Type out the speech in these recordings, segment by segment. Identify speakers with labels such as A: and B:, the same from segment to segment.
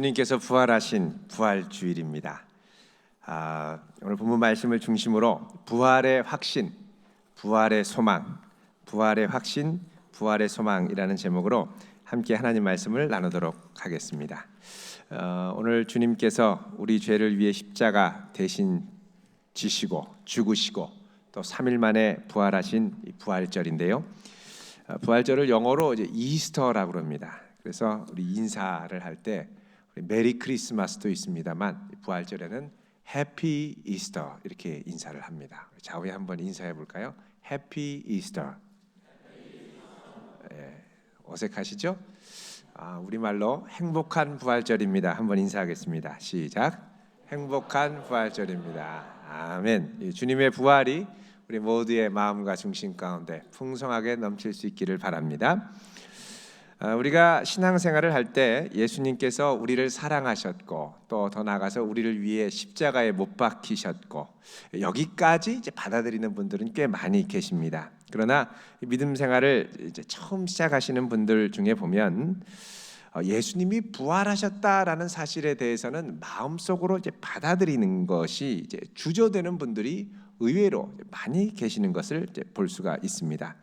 A: 주님께서 부활하신 부활주일입니다. 오늘 본문 말씀을 중심으로 부활의 확신, 부활의 소망, 부활의 확신, 부활의 소망이라는 제목으로 함께 하나님 말씀을 나누도록 하겠습니다. 오늘 주님께서 우리 죄를 위해 십자가 대신 지시고 죽으시고 또 3일 만에 부활하신 이 부활절인데요. 부활절을 영어로 이제 이스터라고 합니다. 그래서 우리 인사를 할 때 메리 크리스마스도 있습니다만 부활절에는 해피 이스터 이렇게 인사를 합니다. 좌우에 한번 인사해 볼까요? 해피 이스터. 어색하시죠? 우리말로 행복한 부활절입니다. 한번 인사하겠습니다. 시작. 행복한 부활절입니다. 아멘. 주님의 부활이 우리 모두의 마음과 중심 가운데 풍성하게 넘칠 수 있기를 바랍니다. 우리가 신앙생활을 할 때 예수님께서 우리를 사랑하셨고 또 더 나아가서 우리를 위해 십자가에 못 박히셨고 여기까지 이제 받아들이는 분들은 꽤 많이 계십니다. 그러나 믿음 생활을 이제 처음 시작하시는 분들 중에 보면 예수님이 부활하셨다라는 사실에 대해서는 마음속으로 이제 받아들이는 것이 이제 주저되는 분들이 의외로 많이 계시는 것을 이제 볼 수가 있습니다.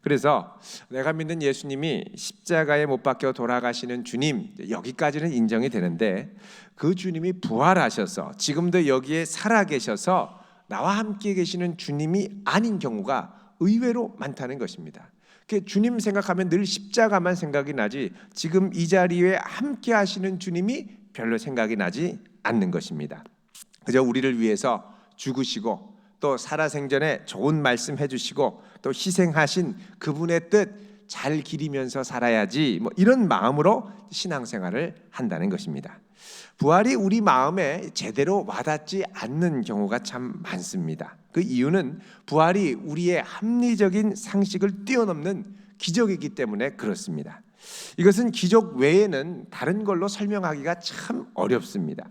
A: 그래서 내가 믿는 예수님이 십자가에 못 박혀 돌아가시는 주님, 여기까지는 인정이 되는데 그 주님이 부활하셔서 지금도 여기에 살아계셔서 나와 함께 계시는 주님이 아닌 경우가 의외로 많다는 것입니다. 주님 생각하면 늘 십자가만 생각이 나지 지금 이 자리에 함께 하시는 주님이 별로 생각이 나지 않는 것입니다. 그저 우리를 위해서 죽으시고 또 살아생전에 좋은 말씀 해주시고 또 희생하신 그분의 뜻 잘 기리면서 살아야지 이런 마음으로 신앙생활을 한다는 것입니다. 부활이 우리 마음에 제대로 와닿지 않는 경우가 참 많습니다. 그 이유는 부활이 우리의 합리적인 상식을 뛰어넘는 기적이기 때문에 그렇습니다. 이것은 기적 외에는 다른 걸로 설명하기가 참 어렵습니다.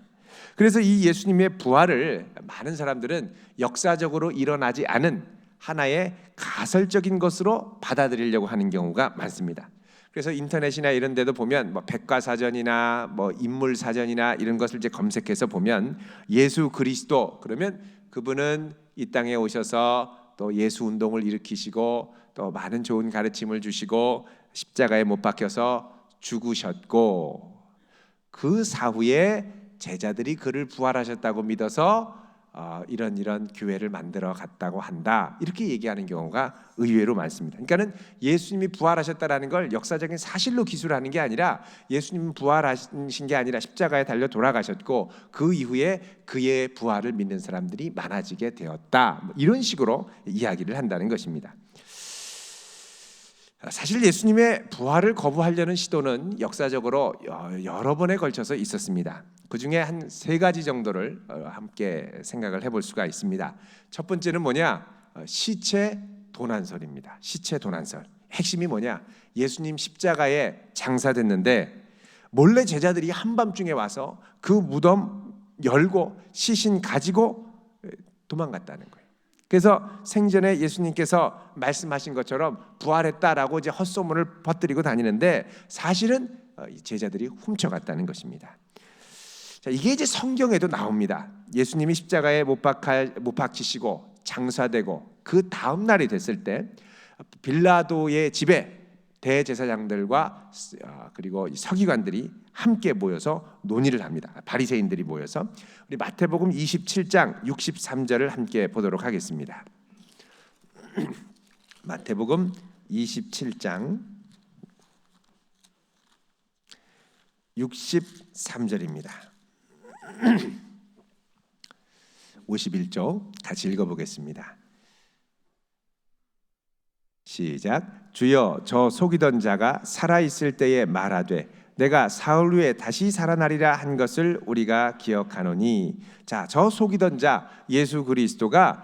A: 그래서 이 예수님의 부활을 많은 사람들은 역사적으로 일어나지 않은 하나의 가설적인 것으로 받아들이려고 하는 경우가 많습니다. 그래서 인터넷이나 이런 데도 보면 백과사전이나 인물사전이나 이런 것을 이제 검색해서 보면 예수 그리스도 그러면 그분은 이 땅에 오셔서 또 예수 운동을 일으키시고 또 많은 좋은 가르침을 주시고 십자가에 못 박혀서 죽으셨고 그 사후에 제자들이 그를 부활하셨다고 믿어서 이런 교회를 만들어 갔다고 한다 이렇게 얘기하는 경우가 의외로 많습니다. 그러니까는 예수님이 부활하셨다라는 걸 역사적인 사실로 기술하는 게 아니라 예수님은 부활하신 게 아니라 십자가에 달려 돌아가셨고 그 이후에 그의 부활을 믿는 사람들이 많아지게 되었다 이런 식으로 이야기를 한다는 것입니다. 사실 예수님의 부활을 거부하려는 시도는 역사적으로 여러 번에 걸쳐서 있었습니다. 그 중에 한 3가지 정도를 함께 생각을 해볼 수가 있습니다. 첫 번째는 뭐냐? 시체 도난설입니다. 시체 도난설. 핵심이 뭐냐? 예수님 십자가에 장사됐는데 몰래 제자들이 한밤중에 와서 그 무덤 열고 시신 가지고 도망갔다는 거예요. 그래서 생전에 예수님께서 말씀하신 것처럼 부활했다라고 이제 헛소문을 퍼뜨리고 다니는데 사실은 제자들이 훔쳐갔다는 것입니다. 자, 이게 이제 성경에도 나옵니다. 예수님이 십자가에 못 박히시고 장사되고 그 다음 날이 됐을 때 빌라도의 집에 대제사장들과 그리고 서기관들이 함께 모여서 논의를 합니다. 바리새인들이 모여서 우리 마태복음 27장 63절을 함께 보도록 하겠습니다. 마태복음 27장 63절입니다. 51조 같이 읽어보겠습니다. 시작. 주여 저 속이던 자가 살아있을 때에 말하되 내가 사흘 후에 다시 살아나리라 한 것을 우리가 기억하노니. 자, 저 속이던 자 예수 그리스도가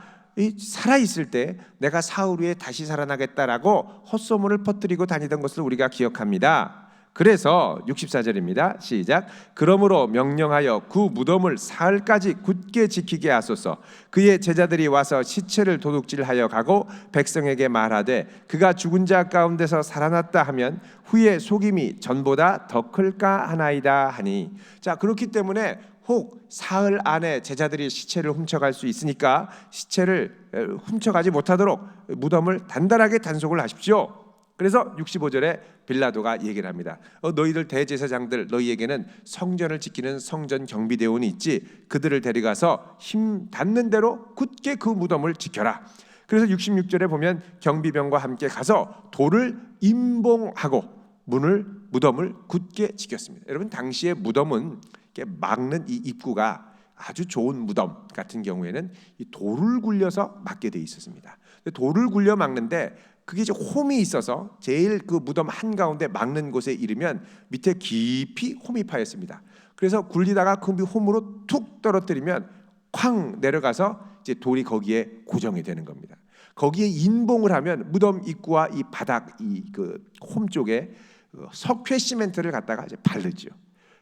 A: 살아있을 때 내가 사흘 후에 다시 살아나겠다라고 헛소문을 퍼뜨리고 다니던 것을 우리가 기억합니다. 그래서 64절입니다. 시작. 그러므로 명령하여 그 무덤을 사흘까지 굳게 지키게 하소서. 그의 제자들이 와서 시체를 도둑질하여 가고 백성에게 말하되 그가 죽은 자 가운데서 살아났다 하면 후에 속임이 전보다 더 클까 하나이다 하니. 자, 그렇기 때문에 혹 사흘 안에 제자들이 시체를 훔쳐갈 수 있으니까 시체를 훔쳐가지 못하도록 무덤을 단단하게 단속을 하십시오. 그래서 65절에 빌라도가 얘기를 합니다. 너희들 대제사장들, 너희에게는 성전을 지키는 성전 경비대원이 있지. 그들을 데려가서 힘 닿는 대로 굳게 그 무덤을 지켜라. 그래서 66절에 보면 경비병과 함께 가서 돌을 임봉하고 무덤을 굳게 지켰습니다. 여러분, 당시에 무덤은 막는 이 입구가 아주 좋은 무덤 같은 경우에는 이 돌을 굴려서 막게 돼 있었습니다. 돌을 굴려 막는데 그게 이제 홈이 있어서 제일 그 무덤 한가운데 막는 곳에 이르면 밑에 깊이 홈이 파였습니다. 그래서 굴리다가 그 홈으로 툭 떨어뜨리면 쾅 내려가서 이제 돌이 거기에 고정이 되는 겁니다. 거기에 인봉을 하면 무덤 입구와 이 바닥 이 그 홈 쪽에 석회 시멘트를 갖다가 이제 바르죠.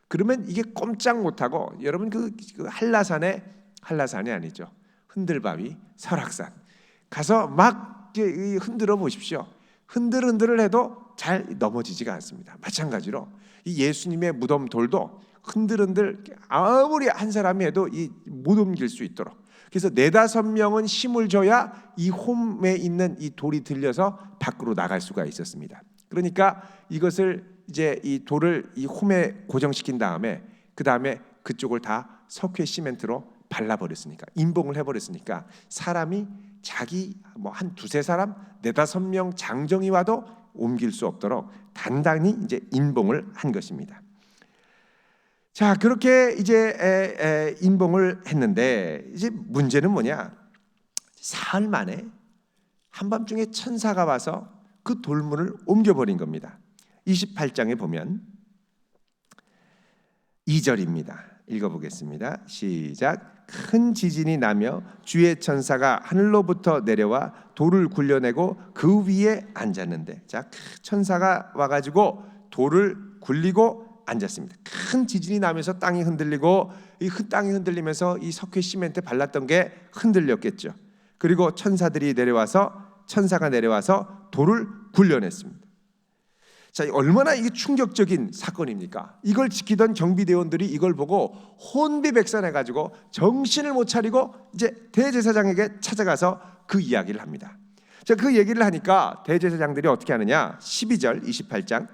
A: 그러면 이게 꼼짝 못하고 여러분 그 한라산이 아니죠. 흔들바위 설악산 가서 막 흔들어 보십시오. 흔들을 해도 잘 넘어지지가 않습니다. 마찬가지로 이 예수님의 무덤 돌도 흔들 아무리 한 사람이 해도 못 옮길 수 있도록. 그래서 4-5명은 힘을 줘야 이 홈에 있는 이 돌이 들려서 밖으로 나갈 수가 있었습니다. 그러니까 이것을 이제 이 돌을 이 홈에 고정시킨 다음에 그 다음에 그쪽을 다 석회 시멘트로 발라버렸으니까 인봉을 해버렸으니까 사람이 자기 한 2-3사람 4-5명 장정이 와도 옮길 수 없도록 단단히 이제 인봉을 한 것입니다. 자, 그렇게 이제 인봉을 했는데 이제 문제는 뭐냐? 사흘 만에 한밤중에 천사가 와서 그 돌문을 옮겨버린 겁니다. 28장에 보면 2절입니다. 읽어보겠습니다. 시작. 큰 지진이 나며 주의 천사가 하늘로부터 내려와 돌을 굴려내고 그 위에 앉았는데, 자, 천사가 와가지고 돌을 굴리고 앉았습니다. 큰 지진이 나면서 땅이 흔들리고 이 땅이 흔들리면서 이 석회 시멘트 발랐던 게 흔들렸겠죠. 그리고 천사가 내려와서 돌을 굴려냈습니다. 자, 얼마나 이게 충격적인 사건입니까? 이걸 지키던 경비대원들이 이걸 보고 혼비백산해가지고 정신을 못 차리고 이제 대제사장에게 찾아가서 그 이야기를 합니다. 자, 그 얘기를 하니까 대제사장들이 어떻게 하느냐? 12절 28장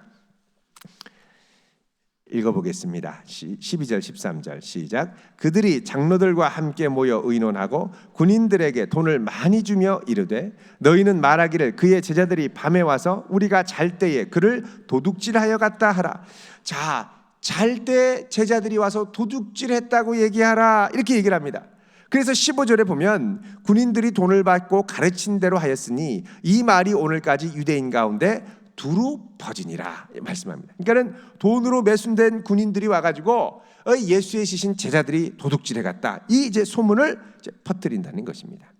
A: 읽어보겠습니다. 12절 13절 시작. 그들이 장로들과 함께 모여 의논하고 군인들에게 돈을 많이 주며 이르되 너희는 말하기를 그의 제자들이 밤에 와서 우리가 잘 때에 그를 도둑질하여 갔다 하라. 자, 잘 때 제자들이 와서 도둑질했다고 얘기하라, 이렇게 얘기를 합니다. 그래서 15절에 보면 군인들이 돈을 받고 가르친 대로 하였으니 이 말이 오늘까지 유대인 가운데 두루 퍼지니라 말씀합니다. 그러니까는 돈으로 매순된 군인들이 와가지고 예수의 시신 제자들이 도둑질해 갔다, 이 이제 소문을 이제 퍼뜨린다는 것입니다.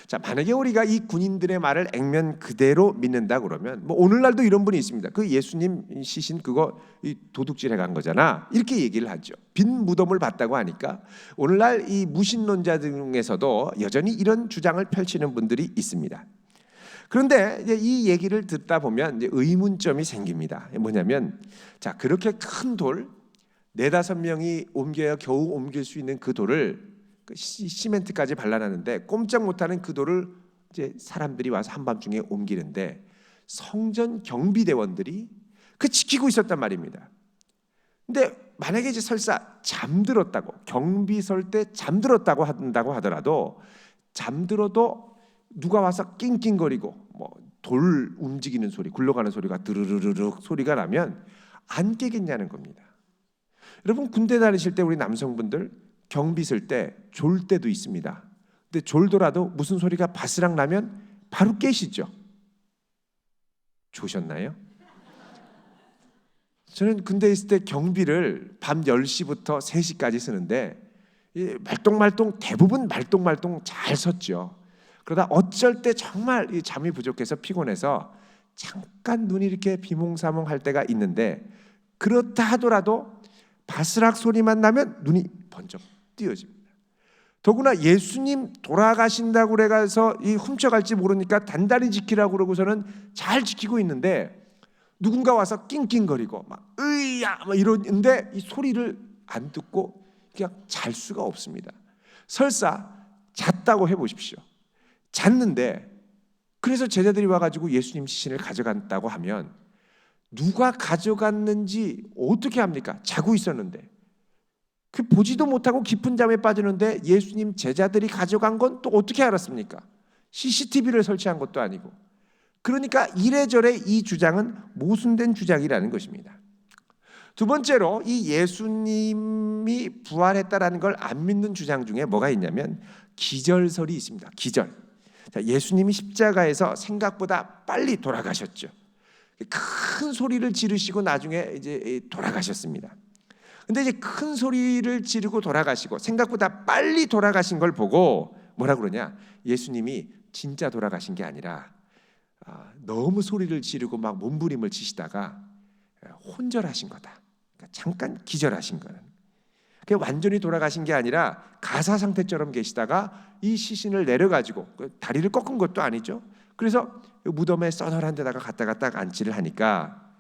A: 자, 만약에 우리가 이 군인들의 말을 액면 그대로 믿는다 그러면 오늘날도 이런 분이 있습니다. 그 예수님 시신 그거 도둑질해 간 거잖아, 이렇게 얘기를 하죠. 빈 무덤을 봤다고 하니까 오늘날 이 무신론자 중에서도 여전히 이런 주장을 펼치는 분들이 있습니다. 그런데 이제 이 얘기를 듣다 보면 이제 의문점이 생깁니다. 뭐냐면, 자, 그렇게 큰 돌 4-5명이 옮겨야 겨우 옮길 수 있는 그 돌을 시멘트까지 발라놨는데 꼼짝 못하는 그 돌을 이제 사람들이 와서 한밤중에 옮기는데 성전 경비대원들이 그 지키고 있었단 말입니다. 근데 만약에 이제 설사 잠들었다고, 경비 설 때 잠들었다고 한다고 하더라도, 잠들어도 누가 와서 낑낑거리고 돌 움직이는 소리, 굴러가는 소리가 드르르르 소리가 나면 안 깨겠냐는 겁니다. 여러분, 군대 다니실 때 우리 남성분들 경비 쓸 때 졸 때도 있습니다. 근데 졸더라도 무슨 소리가 바스락 나면 바로 깨시죠. 조셨나요? 저는 군대에 있을 때 경비를 밤 10시부터 3시까지 쓰는데 말똥말똥 대부분 말똥말똥 잘 섰죠. 그러다 어쩔 때 정말 잠이 부족해서 피곤해서 잠깐 눈이 이렇게 비몽사몽할 때가 있는데 그렇다 하더라도 바스락 소리만 나면 눈이 번쩍 띄어집니다. 더구나 예수님 돌아가신다고 그래서 이 훔쳐갈지 모르니까 단단히 지키라고 그러고서는 잘 지키고 있는데 누군가 와서 낑낑거리고 막 으야 막 이러는데 이 소리를 안 듣고 그냥 잘 수가 없습니다. 설사 잤다고 해보십시오. 잤는데 그래서 제자들이 와가지고 예수님 시신을 가져갔다고 하면 누가 가져갔는지 어떻게 합니까? 자고 있었는데 그 보지도 못하고 깊은 잠에 빠지는데 예수님 제자들이 가져간 건 또 어떻게 알았습니까? CCTV를 설치한 것도 아니고. 그러니까 이래저래 이 주장은 모순된 주장이라는 것입니다. 두 번째로 이 예수님이 부활했다라는 걸 안 믿는 주장 중에 뭐가 있냐면 기절설이 있습니다. 기절. 자, 예수님이 십자가에서 생각보다 빨리 돌아가셨죠. 큰 소리를 지르시고 나중에 이제 돌아가셨습니다. 근데 이제 큰 소리를 지르고 돌아가시고 생각보다 빨리 돌아가신 걸 보고 뭐라 그러냐? 예수님이 진짜 돌아가신 게 아니라 너무 소리를 지르고 막 몸부림을 치시다가 혼절하신 거다. 그러니까 잠깐 기절하신 거는. 완전히 돌아가신 게 아니라 가사 상태처럼 계시다가 이 시신을 내려가지고 다리를 꺾은 것도 아니죠. 그래서 무덤에 서늘한 데다가 갖다가 딱 안치를 하니까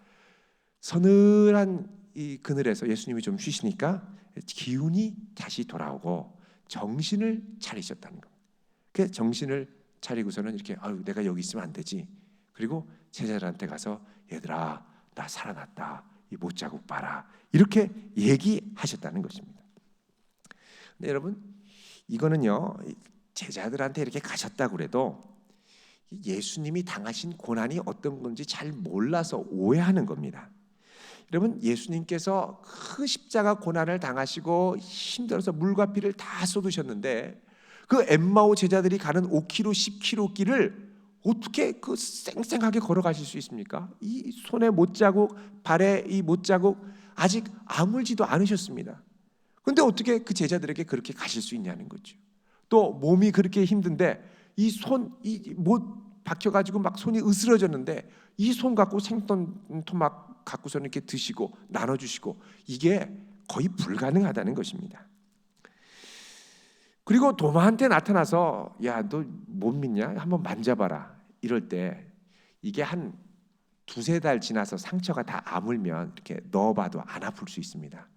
A: 서늘한 이 그늘에서 예수님이 좀 쉬시니까 기운이 다시 돌아오고 정신을 차리셨다는 겁니다. 그 정신을 차리고서는 이렇게 내가 여기 있으면 안 되지. 그리고 제자들한테 가서 얘들아 나 살아났다. 이 못자국 봐라. 이렇게 얘기하셨다는 것입니다. 근데 여러분 이거는요 제자들한테 이렇게 가셨다고 그래도 예수님이 당하신 고난이 어떤 건지 잘 몰라서 오해하는 겁니다. 여러분 예수님께서 그 십자가 고난을 당하시고 힘들어서 물과 피를 다 쏟으셨는데 그 엠마오 제자들이 가는 5km, 10km 길을 어떻게 그 쌩쌩하게 걸어가실 수 있습니까? 이 손에 못자국, 발에 이 못자국 아직 아물지도 않으셨습니다. 그런데 어떻게 그 제자들에게 그렇게 가실 수 있냐는 거죠. 또 몸이 그렇게 힘든데 이 손, 이 못 박혀가지고 막 손이 으스러졌는데 이 손 갖고 생선 토막 갖고서는 이렇게 드시고 나눠주시고 이게 거의 불가능하다는 것입니다. 그리고 도마한테 나타나서 야, 너 못 믿냐? 한번 만져봐라. 이럴 때 이게 한 두세 달 지나서 상처가 다 아물면 이렇게 넣어봐도 안 아플 수 있습니다.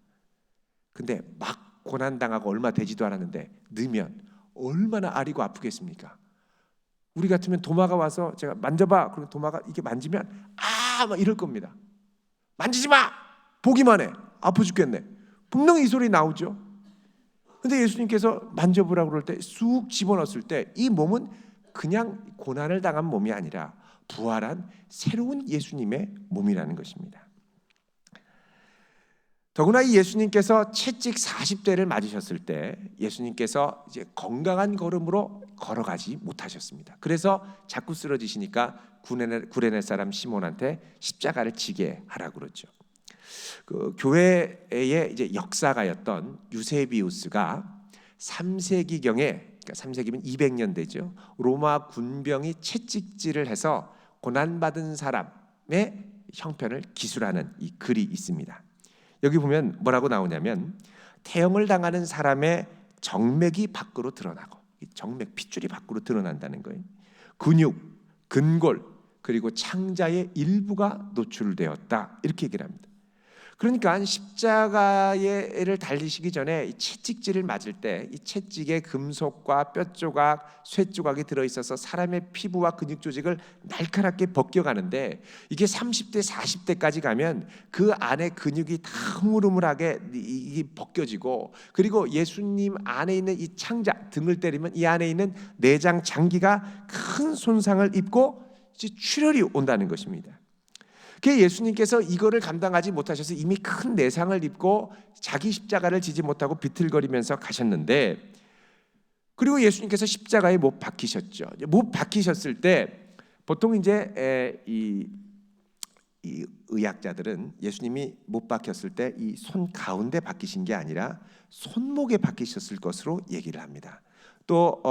A: 근데 막 고난당하고 얼마 되지도 않았는데 넣으면 얼마나 아리고 아프겠습니까? 우리 같으면 도마가 와서 제가 만져봐. 그럼 도마가 이게 만지면 막 이럴 겁니다. 만지지 마! 보기만 해. 아파 죽겠네. 분명히 이 소리 나오죠. 근데 예수님께서 만져보라고 그럴 때 쑥 집어넣었을 때 이 몸은 그냥 고난을 당한 몸이 아니라 부활한 새로운 예수님의 몸이라는 것입니다. 더구나 이 예수님께서 채찍 40대를 맞으셨을 때 예수님께서 이제 건강한 걸음으로 걸어가지 못하셨습니다. 그래서 자꾸 쓰러지시니까 구레네 사람 시몬한테 십자가를 지게 하라고 그러죠. 그 교회의 이제 역사가였던 유세비우스가 3세기경에, 그러니까 3세기면 200년 되죠. 로마 군병이 채찍질을 해서 고난받은 사람의 형편을 기술하는 이 글이 있습니다. 여기 보면 뭐라고 나오냐면 태형을 당하는 사람의 정맥이 밖으로 드러나고, 정맥 핏줄이 밖으로 드러난다는 거예요. 근육, 근골, 그리고 창자의 일부가 노출되었다, 이렇게 얘기를 합니다. 그러니까 십자가를 달리시기 전에 이 채찍질을 맞을 때 이 채찍에 금속과 뼈 조각, 쇠 조각이 들어있어서 사람의 피부와 근육 조직을 날카롭게 벗겨가는데 이게 30대, 40대까지 가면 그 안에 근육이 다 흐물흐물하게 벗겨지고, 그리고 예수님 안에 있는 이 창자, 등을 때리면 이 안에 있는 내장, 장기가 큰 손상을 입고 이제 출혈이 온다는 것입니다. 예수님께서 이거를 감당하지 못하셔서 이미 큰 내상을 입고 자기 십자가를 지지 못하고 비틀거리면서 가셨는데, 그리고 예수님께서 십자가에 못 박히셨죠. 못 박히셨을 때 보통 이제 이 의학자들은 예수님이 못 박혔을 때 이 손 가운데 박히신 게 아니라 손목에 박히셨을 것으로 얘기를 합니다. 또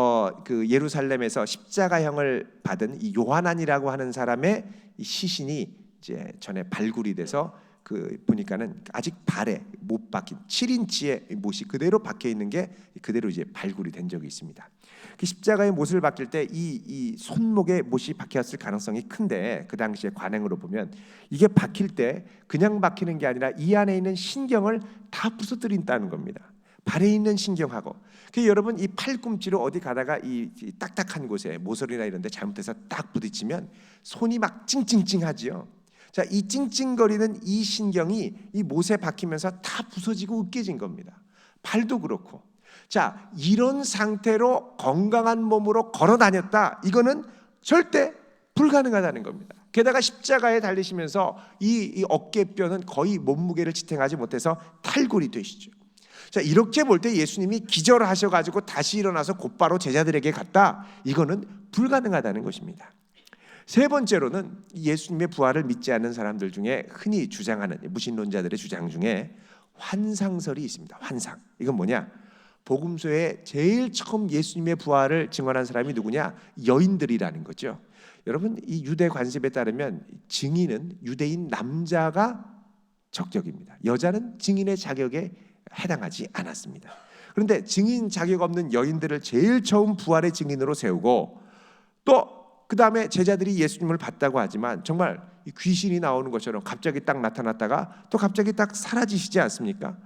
A: 그 예루살렘에서 십자가형을 받은 이 요한안이라고 하는 사람의 이 시신이 이제 전에 발굴이 돼서 보니까는 아직 발에 못 박힌 7인치의 못이 그대로 박혀 있는 게 그대로 이제 발굴이 된 적이 있습니다. 그 십자가의 못을 박힐 때 이 손목에 못이 박혔을 가능성이 큰데, 그 당시의 관행으로 보면 이게 박힐 때 그냥 박히는 게 아니라 이 안에 있는 신경을 다 부서뜨린다는 겁니다. 발에 있는 신경하고. 그 여러분, 이 팔꿈치로 어디 가다가 이 딱딱한 곳에 모서리나 이런 데 잘못해서 딱 부딪히면 손이 막 찡찡찡하지요. 자, 이 찡찡거리는 이 신경이 이 못에 박히면서 다 부서지고 으깨진 겁니다. 발도 그렇고. 자, 이런 상태로 건강한 몸으로 걸어 다녔다, 이거는 절대 불가능하다는 겁니다. 게다가 십자가에 달리시면서 이 어깨뼈는 거의 몸무게를 지탱하지 못해서 탈골이 되시죠. 자, 이렇게 볼 때 예수님이 기절하셔가지고 다시 일어나서 곧바로 제자들에게 갔다, 이거는 불가능하다는 것입니다. 세 번째로는 예수님의 부활을 믿지 않는 사람들 중에 흔히 주장하는 무신론자들의 주장 중에 환상설이 있습니다. 환상. 이건 뭐냐? 복음서에 제일 처음 예수님의 부활을 증언한 사람이 누구냐? 여인들이라는 거죠. 여러분, 이 유대 관습에 따르면 증인은 유대인 남자가 적격입니다. 여자는 증인의 자격에 해당하지 않았습니다. 그런데 증인 자격 없는 여인들을 제일 처음 부활의 증인으로 세우고, 또 그 다음에 제자들이 예수님을 봤다고 하지만 정말 귀신이 나오는 것처럼 갑자기 딱 나타났다가 또 갑자기 딱 사라지시지 않습니까?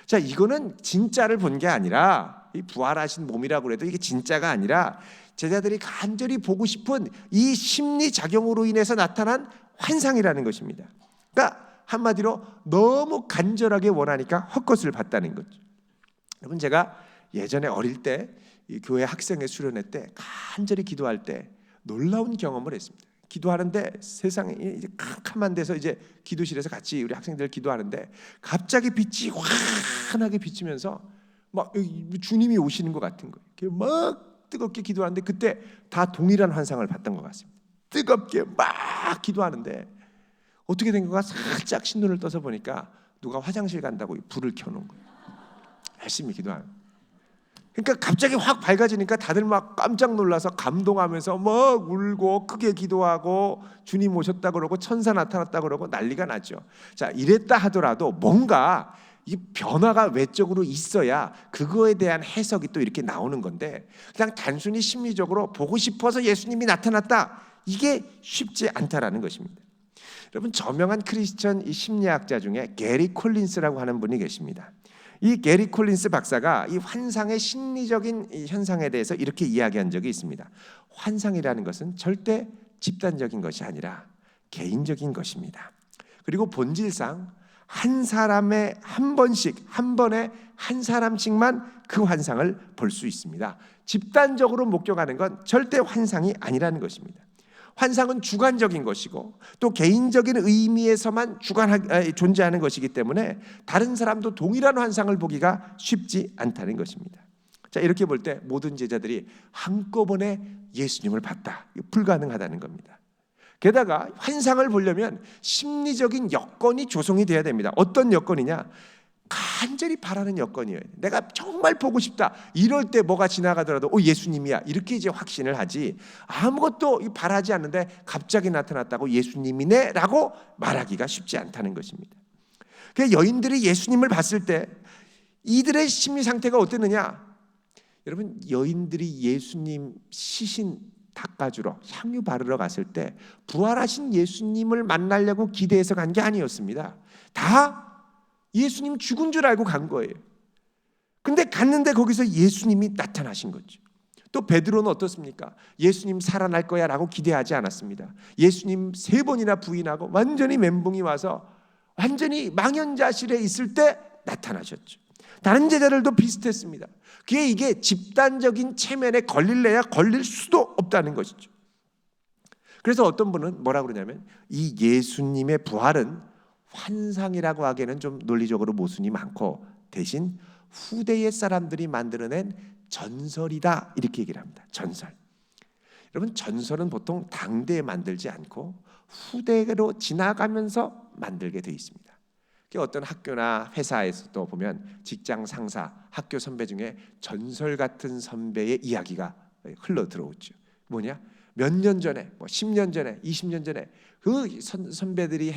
A: 자, 이거는 진짜를 본 게 아니라, 이 부활하신 몸이라고 해도 이게 진짜가 아니라 제자들이 간절히 보고 싶은 이 심리 작용으로 인해서 나타난 환상이라는 것입니다. 그러니까 한마디로 너무 간절하게 원하니까 헛것을 봤다는 거죠. 여러분, 제가 예전에 어릴 때 이 교회 학생회 수련회 때 간절히 기도할 때 놀라운 경험을 했습니다. 기도하는데 세상에 이제 캄캄한 데서 이제 기도실에서 같이 우리 학생들 기도하는데 갑자기 빛이 환하게 비치면서 막 주님이 오시는 것 같은 거예요. 막 뜨겁게 기도하는데 그때 다 동일한 환상을 봤던 것 같습니다. 뜨겁게 막 기도하는데 어떻게 된 건가 살짝 신눈을 떠서 보니까 누가 화장실 간다고 불을 켜놓은 거예요. 열심히 기도하는. 그러니까 갑자기 확 밝아지니까 다들 막 깜짝 놀라서 감동하면서 막 울고 크게 기도하고 주님 오셨다 그러고 천사 나타났다 그러고 난리가 나죠. 자, 이랬다 하더라도 뭔가 이 변화가 외적으로 있어야 그거에 대한 해석이 또 이렇게 나오는 건데, 그냥 단순히 심리적으로 보고 싶어서 예수님이 나타났다, 이게 쉽지 않다라는 것입니다. 여러분, 저명한 크리스천 이 심리학자 중에 게리 콜린스라고 하는 분이 계십니다. 이 게리 콜린스 박사가 이 환상의 심리적인 이 현상에 대해서 이렇게 이야기한 적이 있습니다. 환상이라는 것은 절대 집단적인 것이 아니라 개인적인 것입니다. 그리고 본질상 한 사람의 한 번씩, 한 번에 한 사람씩만 그 환상을 볼 수 있습니다. 집단적으로 목격하는 건 절대 환상이 아니라는 것입니다. 환상은 주관적인 것이고 또 개인적인 의미에서만 존재하는 것이기 때문에 다른 사람도 동일한 환상을 보기가 쉽지 않다는 것입니다. 자, 이렇게 볼 때 모든 제자들이 한꺼번에 예수님을 봤다, 불가능하다는 겁니다. 게다가 환상을 보려면 심리적인 여건이 조성이 돼야 됩니다. 어떤 여건이냐? 간절히 바라는 여건이에요. 내가 정말 보고 싶다, 이럴 때 뭐가 지나가더라도 예수님이야, 이렇게 이제 확신을 하지, 아무것도 바라지 않는데 갑자기 나타났다고 예수님이네 라고 말하기가 쉽지 않다는 것입니다. 그래서 여인들이 예수님을 봤을 때 이들의 심리 상태가 어땠느냐? 여러분, 여인들이 예수님 시신 닦아주러 향유 바르러 갔을 때 부활하신 예수님을 만나려고 기대해서 간 게 아니었습니다. 다 예수님 죽은 줄 알고 간 거예요. 근데 갔는데 거기서 예수님이 나타나신 거죠. 또 베드로는 어떻습니까? 예수님 살아날 거야 라고 기대하지 않았습니다. 예수님 3번이나 부인하고 완전히 멘붕이 와서 완전히 망연자실에 있을 때 나타나셨죠. 다른 제자들도 비슷했습니다. 이게 집단적인 체면에 걸릴래야 걸릴 수도 없다는 것이죠. 그래서 어떤 분은 뭐라고 그러냐면 이 예수님의 부활은 환상이라고 하기에는 좀 논리적으로 모순이 많고 대신 후대의 사람들이 만들어낸 전설이다, 이렇게 얘기를 합니다. 전설. 여러분, 전설은 보통 당대에 만들지 않고 후대로 지나가면서 만들게 되어 있습니다. 어떤 학교나 회사에서도 보면 직장 상사, 학교 선배 중에 전설 같은 선배의 이야기가 흘러 들어오죠. 뭐냐? 몇 년 전에, 10년 전에, 20년 전에 그 선배들이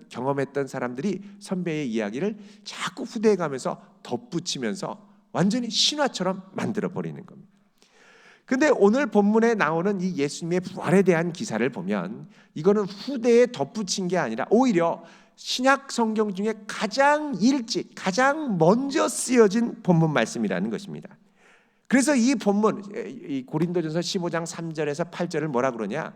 A: 경험했던 사람들이 선배의 이야기를 자꾸 후대에 가면서 덧붙이면서 완전히 신화처럼 만들어 버리는 겁니다. 근데 오늘 본문에 나오는 이 예수님의 부활에 대한 기사를 보면 이거는 후대에 덧붙인 게 아니라 오히려 신약 성경 중에 가장 일찍, 가장 먼저 쓰여진 본문 말씀이라는 것입니다. 그래서 이 본문, 이 고린도전서 15장 3절에서 8절을 뭐라 그러냐?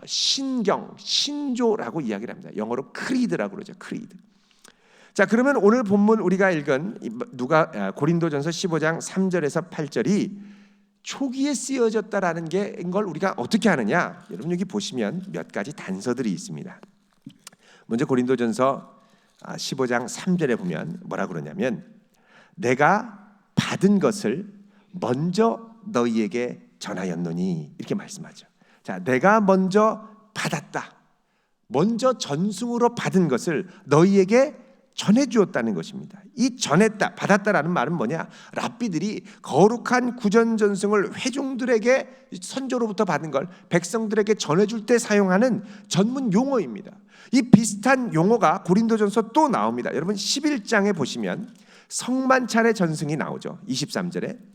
A: 신경, 신조라고 이야기를 합니다. 영어로 크리드라고 그러죠. 크리드. 자, 그러면 오늘 본문 우리가 읽은 고린도전서 15장 3절에서 8절이 초기에 쓰여졌다라는 걸 우리가 어떻게 아느냐? 여러분 여기 보시면 몇 가지 단서들이 있습니다. 먼저 고린도전서 15장 3절에 보면 뭐라 그러냐면 내가 받은 것을 먼저 너희에게 전하였노니 이렇게 말씀하죠. 자, 내가 먼저 받았다. 먼저 전승으로 받은 것을 너희에게 전해주었다는 것입니다. 이 전했다, 받았다라는 말은 뭐냐? 랍비들이 거룩한 구전 전승을 회중들에게 선조로부터 받은 걸 백성들에게 전해줄 때 사용하는 전문 용어입니다. 이 비슷한 용어가 고린도전서 또 나옵니다. 여러분 11장에 보시면 성만찬의 전승이 나오죠. 23절에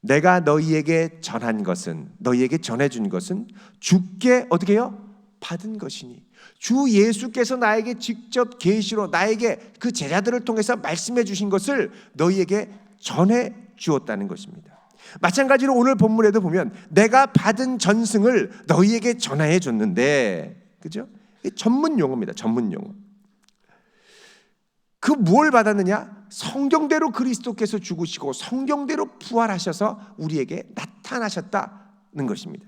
A: 내가 너희에게 전한 것은, 너희에게 전해준 것은 주께 어떻게 해요? 받은 것이니 주 예수께서 나에게 직접 계시로 나에게 그 제자들을 통해서 말씀해 주신 것을 너희에게 전해 주었다는 것입니다. 마찬가지로 오늘 본문에도 보면 내가 받은 전승을 너희에게 전해 줬는데, 그죠? 전문 용어입니다. 전문 용어. 그 뭘 받았느냐? 성경대로 그리스도께서 죽으시고 성경대로 부활하셔서 우리에게 나타나셨다는 것입니다.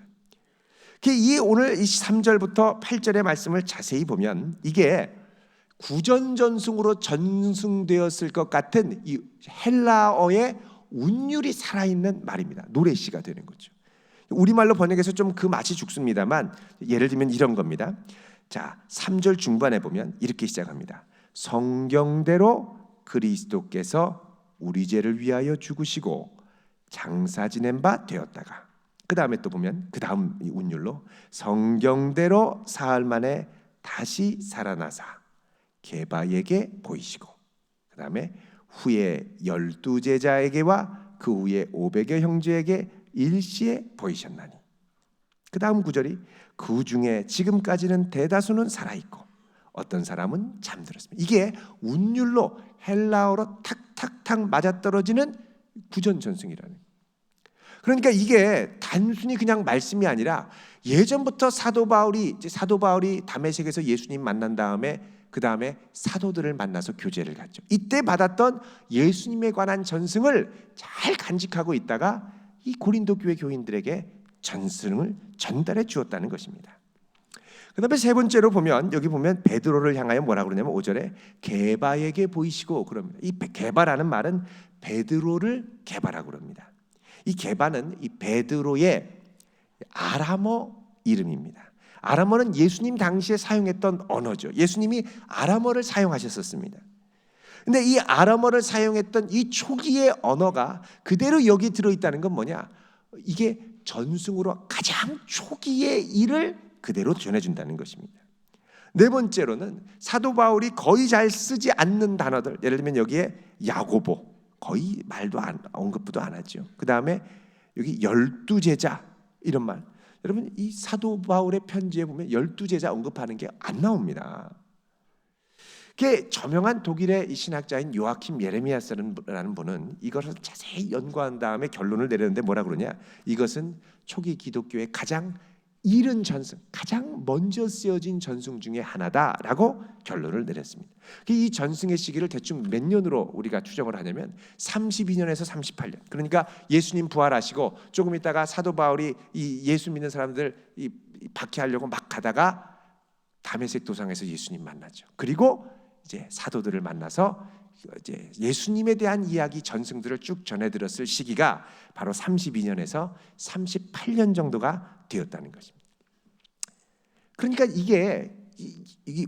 A: 이 오늘 3절부터 8절의 말씀을 자세히 보면 이게 구전전승으로 전승되었을 것 같은 이 헬라어의 운율이 살아있는 말입니다. 노래시가 되는 거죠. 우리말로 번역해서 좀 그 맛이 죽습니다만 예를 들면 이런 겁니다. 자, 3절 중반에 보면 이렇게 시작합니다. 성경대로 그리스도께서 우리 죄를 위하여 죽으시고 장사 지낸 바 되었다가, 그 다음에 또 보면 그 다음 운율로 성경대로 사흘 만에 다시 살아나사 게바에게 보이시고, 그 다음에 후에 12제자에게와 그 후에 500여 형제에게 일시에 보이셨나니, 그 다음 구절이 그 중에 지금까지는 대다수는 살아있고 어떤 사람은 잠들었습니다. 이게 운율로 헬라어로 탁탁탁 맞아떨어지는 구전전승이라는. 그러니까 이게 단순히 그냥 말씀이 아니라 예전부터 사도 바울이 다메섹에서 예수님 만난 다음에 그 다음에 사도들을 만나서 교제를 갖죠. 이때 받았던 예수님에 관한 전승을 잘 간직하고 있다가 이 고린도 교회 교인들에게 전승을 전달해 주었다는 것입니다. 그 다음에 세 번째로 보면 여기 보면 베드로를 향하여 뭐라 그러냐면 5절에 게바에게 보이시고 그럽니다. 이 게바라는 말은 베드로를 게바라고 그럽니다. 이 게바는 이 베드로의 아람어 이름입니다. 아람어는 예수님 당시에 사용했던 언어죠. 예수님이 아람어를 사용하셨었습니다. 근데 이 아람어를 사용했던 이 초기의 언어가 그대로 여기 들어있다는 건 뭐냐? 이게 전승으로 가장 초기의 일을 그대로 전해준다는 것입니다. 네 번째로는 사도 바울이 거의 잘 쓰지 않는 단어들, 예를 들면 여기에 야고보, 거의 말도 언급도 안 하죠. 그 다음에 여기 12제자 이런 말, 여러분 이 사도 바울의 편지에 보면 12제자 언급하는 게 안 나옵니다. 그게 저명한 독일의 이 신학자인 요아킴 예레미야스라는 분은 이것을 자세히 연구한 다음에 결론을 내렸는데 뭐라 그러냐? 이것은 초기 기독교의 가장 이른 전승, 가장 먼저 쓰여진 전승 중에 하나다라고 결론을 내렸습니다. 이 전승의 시기를 대충 몇 년으로 우리가 추정을 하냐면 32년에서 38년. 그러니까 예수님 부활하시고 조금 있다가 사도 바울이 이 예수 믿는 사람들 이 박해하려고 막 가다가 다메섹 도상에서 예수님 만나죠. 그리고 이제 사도들을 만나서 이제 예수님에 대한 이야기 전승들을 쭉 전해 들었을 시기가 바로 32년에서 38년 정도가 되었다는 것입니다. 그러니까 이게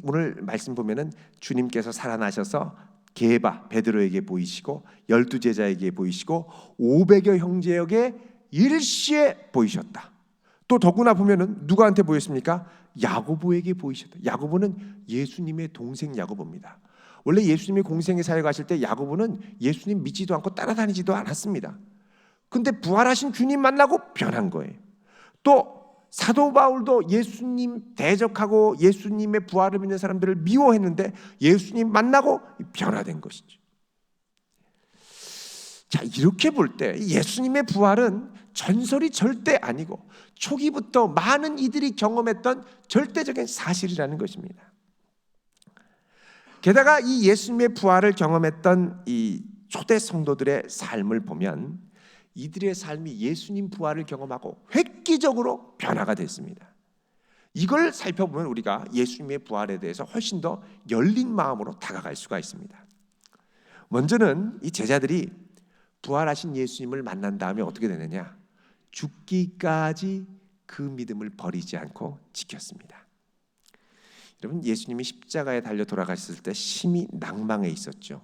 A: 오늘 말씀 보면은 주님께서 살아나셔서 게바 베드로에게 보이시고 12제자에게 보이시고 500여 형제에게 일시에 보이셨다. 또 더구나 보면은 누구한테 보였습니까? 야고보에게 보이셨다. 야고보는 예수님의 동생 야고보입니다. 원래 예수님이 공생의 사역을 하실 때 야고보는 예수님 믿지도 않고 따라다니지도 않았습니다. 근데 부활하신 주님 만나고 변한 거예요. 또 사도 바울도 예수님 대적하고 예수님의 부활을 믿는 사람들을 미워했는데 예수님 만나고 변화된 것이죠. 자, 이렇게 볼 때 예수님의 부활은 전설이 절대 아니고 초기부터 많은 이들이 경험했던 절대적인 사실이라는 것입니다. 게다가 이 예수님의 부활을 경험했던 이 초대 성도들의 삶을 보면 이들의 삶이 예수님 부활을 경험하고 획기적으로 변화가 됐습니다. 이걸 살펴보면 우리가 예수님의 부활에 대해서 훨씬 더 열린 마음으로 다가갈 수가 있습니다. 먼저는 이 제자들이 부활하신 예수님을 만난 다음에 어떻게 되느냐? 죽기까지 그 믿음을 버리지 않고 지켰습니다. 여러분, 예수님이 십자가에 달려 돌아가셨을 때 심히 낭망해 있었죠.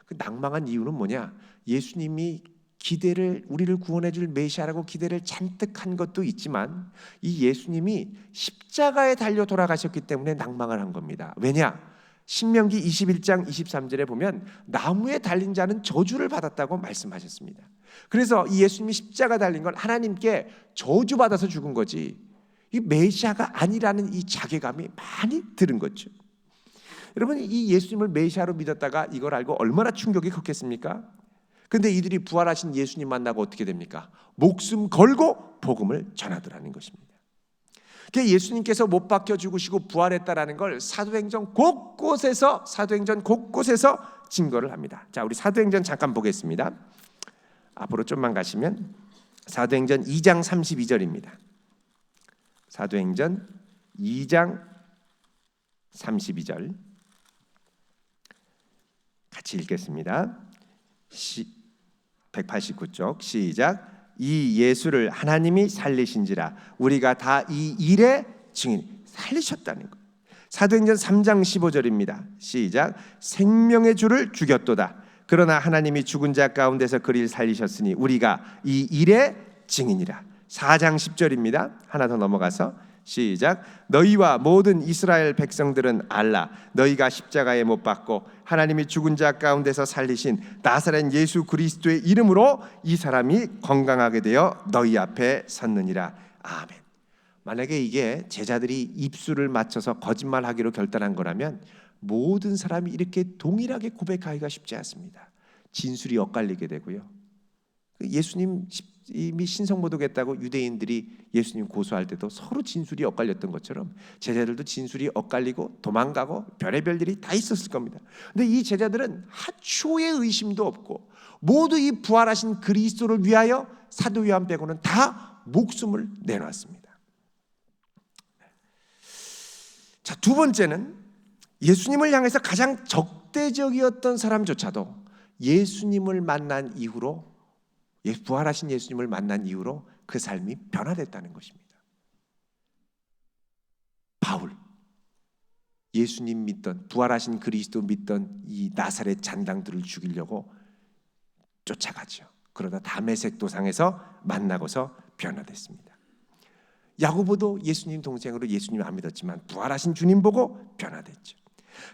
A: 그 낭망한 이유는 뭐냐? 예수님이 기대를, 우리를 구원해 줄 메시아라고 기대를 잔뜩 한 것도 있지만 이 예수님이 십자가에 달려 돌아가셨기 때문에 낭망을 한 겁니다. 왜냐? 신명기 21장 23절에 보면 나무에 달린 자는 저주를 받았다고 말씀하셨습니다. 그래서 이 예수님이 십자가 달린 건 하나님께 저주받아서 죽은 거지 이 메시아가 아니라는 이 자괴감이 많이 들은 거죠. 여러분, 이 예수님을 메시아로 믿었다가 이걸 알고 얼마나 충격이 컸겠습니까? 근데 이들이 부활하신 예수님 만나고 어떻게 됩니까? 목숨 걸고 복음을 전하더라는 것입니다. 예수님께서 못 박혀 죽으시고 부활했다라는 걸 사도행전 곳곳에서 증거를 합니다. 자, 우리 사도행전 잠깐 보겠습니다. 앞으로 좀만 가시면 사도행전 2장 32절입니다. 사도행전 2장 32절 같이 읽겠습니다. 189쪽 시작. 이 예수를 하나님이 살리신지라 우리가 다 이 일의 증인. 살리셨다는 것. 사도행전 3장 15절입니다. 시작. 생명의 주를 죽였도다. 그러나 하나님이 죽은 자 가운데서 그를 살리셨으니 우리가 이 일의 증인이라. 4장 10절입니다. 하나 더 넘어가서 시작. 너희와 모든 이스라엘 백성들은 알라. 너희가 십자가에 못 박고 하나님이 죽은 자 가운데서 살리신 나사렛 예수 그리스도의 이름으로 이 사람이 건강하게 되어 너희 앞에 섰느니라. 아멘. 만약에 이게 제자들이 입술을 맞춰서 거짓말하기로 결단한 거라면 모든 사람이 이렇게 동일하게 고백하기가 쉽지 않습니다. 진술이 엇갈리게 되고요. 예수님 이미 신성모독했다고 유대인들이 예수님 고소할 때도 서로 진술이 엇갈렸던 것처럼 제자들도 진술이 엇갈리고 도망가고 별의별 일이 다 있었을 겁니다. 근데 이 제자들은 하초의 의심도 없고 모두 이 부활하신 그리스도를 위하여 사도 요한 빼고는 다 목숨을 내놨습니다. 자, 두 번째는 예수님을 향해서 가장 적대적이었던 사람조차도 예수님을 만난 이후로 부활하신 예수님을 만난 이후로 그 삶이 변화됐다는 것입니다. 바울, 예수님 믿던 부활하신 그리스도 믿던 이 나사렛 잔당들을 죽이려고 쫓아가죠. 그러다 다메섹 도상에서 만나고서 변화됐습니다. 야고보도 예수님 동생으로 예수님 안 믿었지만 부활하신 주님 보고 변화됐죠.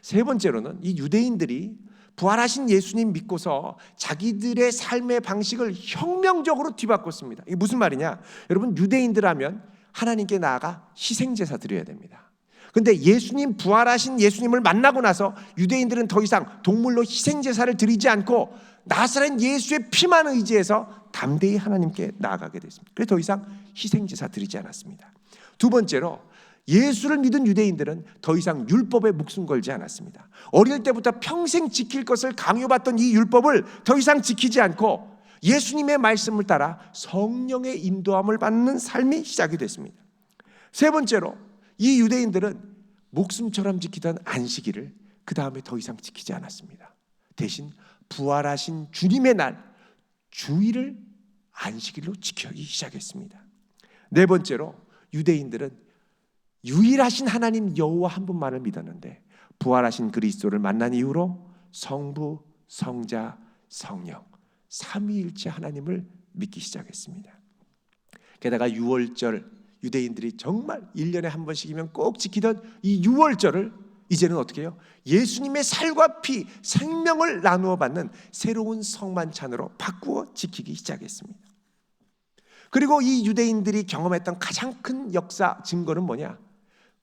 A: 세 번째로는 이 유대인들이 부활하신 예수님 믿고서 자기들의 삶의 방식을 혁명적으로 뒤바꿨습니다. 이게 무슨 말이냐? 여러분, 유대인들 하면 하나님께 나아가 희생제사 드려야 됩니다. 그런데 예수님 부활하신 예수님을 만나고 나서 유대인들은 더 이상 동물로 희생제사를 드리지 않고 나사렛 예수의 피만 의지해서 담대히 하나님께 나아가게 됐습니다. 그래서 더 이상 희생제사 드리지 않았습니다. 두 번째로 예수를 믿은 유대인들은 더 이상 율법에 목숨 걸지 않았습니다. 어릴 때부터 평생 지킬 것을 강요받던 이 율법을 더 이상 지키지 않고 예수님의 말씀을 따라 성령의 인도함을 받는 삶이 시작이 됐습니다. 세 번째로 이 유대인들은 목숨처럼 지키던 안식일을 그 다음에 더 이상 지키지 않았습니다. 대신 부활하신 주님의 날 주일을 안식일로 지키기 시작했습니다. 네 번째로 유대인들은 유일하신 하나님 여호와 한 분만을 믿었는데 부활하신 그리스도를 만난 이후로 성부, 성자, 성령 삼위일체 하나님을 믿기 시작했습니다. 게다가 유월절 유대인들이 정말 1년에 한 번씩이면 꼭 지키던 이 유월절을 이제는 어떻게 해요? 예수님의 살과 피, 생명을 나누어 받는 새로운 성만찬으로 바꾸어 지키기 시작했습니다. 그리고 이 유대인들이 경험했던 가장 큰 역사 증거는 뭐냐?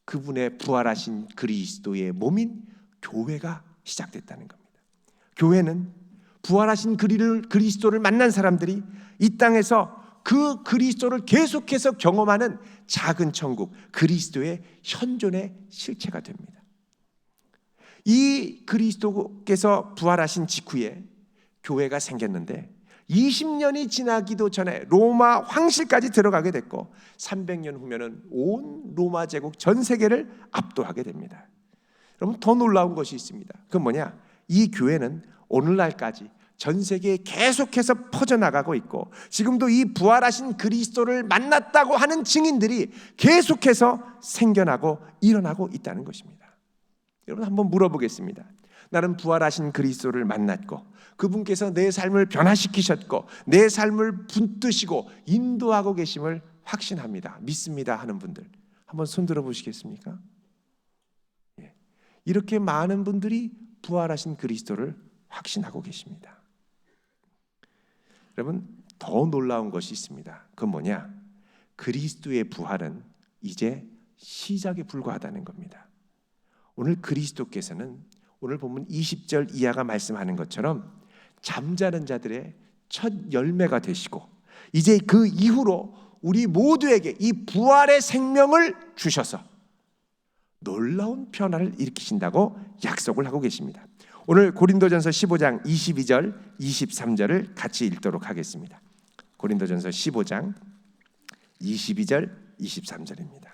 A: 그분의 부활하신 그리스도의 몸인 교회가 시작됐다는 겁니다. 교회는 부활하신 그리스도를 만난 사람들이 이 땅에서 그 그리스도를 계속해서 경험하는 작은 천국, 그리스도의 현존의 실체가 됩니다. 이 그리스도께서 부활하신 직후에 교회가 생겼는데 20년이 지나기도 전에 로마 황실까지 들어가게 됐고 300년 후면은 온 로마 제국 전 세계를 압도하게 됩니다. 여러분, 더 놀라운 것이 있습니다. 그건 뭐냐? 이 교회는 오늘날까지 전 세계에 계속해서 퍼져나가고 있고 지금도 이 부활하신 그리스도를 만났다고 하는 증인들이 계속해서 생겨나고 일어나고 있다는 것입니다. 여러분, 한번 물어보겠습니다. 나는 부활하신 그리스도를 만났고 그분께서 내 삶을 변화시키셨고 내 삶을 붙드시고 인도하고 계심을 확신합니다, 믿습니다 하는 분들 한번 손 들어 보시겠습니까? 이렇게 많은 분들이 부활하신 그리스도를 확신하고 계십니다. 여러분, 더 놀라운 것이 있습니다. 그건 뭐냐? 그리스도의 부활은 이제 시작에 불과하다는 겁니다. 오늘 그리스도께서는 오늘 보면 20절 이하가 말씀하는 것처럼 잠자는 자들의 첫 열매가 되시고 이제 그 이후로 우리 모두에게 이 부활의 생명을 주셔서 놀라운 변화를 일으키신다고 약속을 하고 계십니다. 오늘 고린도전서 15장 22절 23절을 같이 읽도록 하겠습니다. 고린도전서 15장 22절 23절입니다.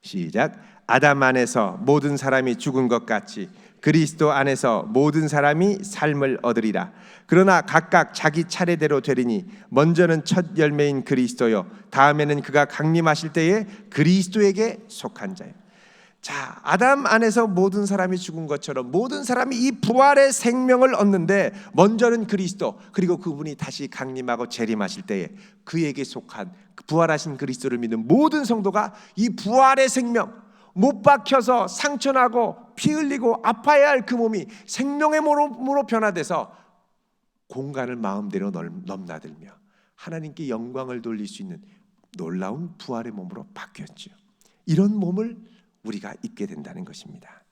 A: 시작. 아담 안에서 모든 사람이 죽은 것 같이 그리스도 안에서 모든 사람이 삶을 얻으리라. 그러나 각각 자기 차례대로 되리니 먼저는 첫 열매인 그리스도요 다음에는 그가 강림하실 때에 그리스도에게 속한 자요. 자, 아담 안에서 모든 사람이 죽은 것처럼 모든 사람이 이 부활의 생명을 얻는데 먼저는 그리스도, 그리고 그분이 다시 강림하고 재림하실 때에 그에게 속한 부활하신 그리스도를 믿는 모든 성도가 이 부활의 생명, 못 박혀서 상처나고 피 흘리고 아파야 할 그 몸이 생명의 몸으로 변화돼서 공간을 마음대로 넘나들며 하나님께 영광을 돌릴 수 있는 놀라운 부활의 몸으로 바뀌었죠. 이런 몸을 우리가 입게 된다는 것입니다.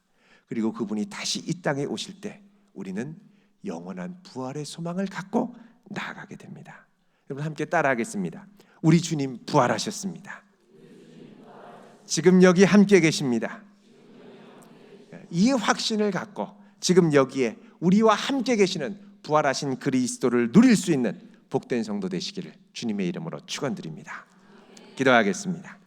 A: 그리고 그분이 다시 이 땅에 오실 때 우리는 영원한 부활의 소망을 갖고 나아가게 됩니다. 여러분, 함께 따라하겠습니다. 우리 주님 부활하셨습니다. 지금 여기 함께 계십니다. 이 확신을 갖고 지금 여기에 우리와 함께 계시는 부활하신 그리스도를 누릴 수 있는 복된 성도 되시기를 주님의 이름으로 축원드립니다. 기도하겠습니다.